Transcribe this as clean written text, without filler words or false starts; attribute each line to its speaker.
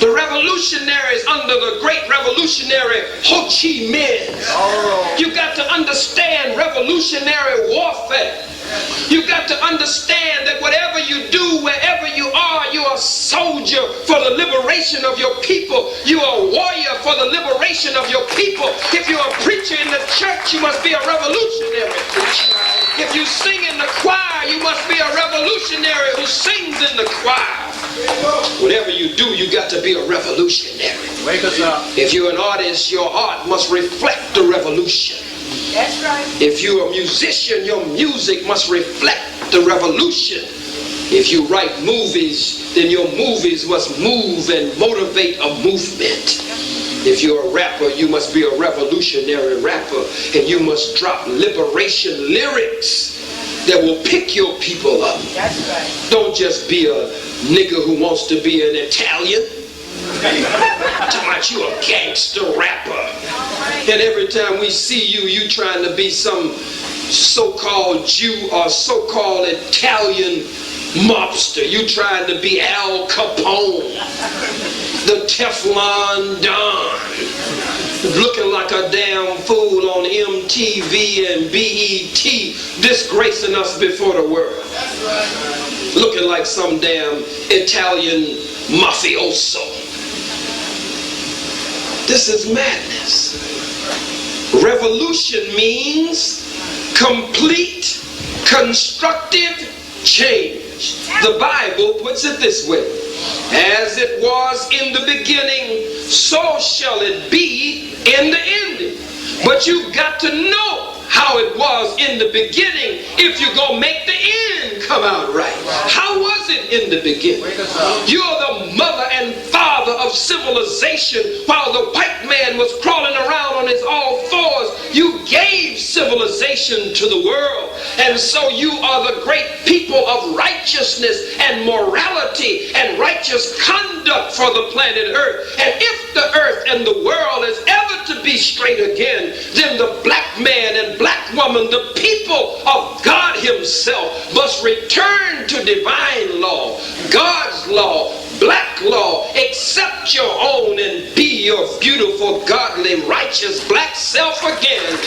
Speaker 1: The revolutionaries under the great revolutionary Ho Chi Minh. You got to understand revolutionary warfare. You got to understand that whatever you do, wherever you are a soldier for the liberation of your people. You are a warrior for the liberation of your people. If you're a preacher in the church, you must be a revolutionary preacher. If you sing in the choir, you must be a revolutionary who sings in the choir. Whatever you do, you got to be a revolutionary.
Speaker 2: Wake us up.
Speaker 1: If you're an artist, your art must reflect the revolution.
Speaker 3: That's right.
Speaker 1: If you're a musician, your music must reflect the revolution. If you write movies, then your movies must move and motivate a movement. If you're a rapper, you must be a revolutionary rapper, and you must drop liberation lyrics that will pick your people up.
Speaker 3: That's right.
Speaker 1: Don't just be a nigga who wants to be an Italian. Talking about you a gangster rapper. And every time we see you, you trying to be some so-called Jew or so-called Italian mobster. You trying to be Al Capone, the Teflon Don, looking like a damn fool on MTV and BET, disgracing us before the world. Looking like some damn Italian mafioso. This is madness. Revolution means complete, constructive change. The Bible puts it this way: as it was in the beginning, so shall it be in the ending. But you got to know how it was in the beginning if you're going to make the end come out right. How was it in the beginning? You're the mother and father of civilization. While the white man was crawling around on his all fours, you gave civilization to the world. And so you are the great people of righteousness and morality and righteous conduct for the planet Earth. And if the earth and the world is ever to be straight again, then the black man and black woman, the people of God himself, must return to divine law, God's law, black law. Accept your own and be your beautiful, godly, righteous black self again.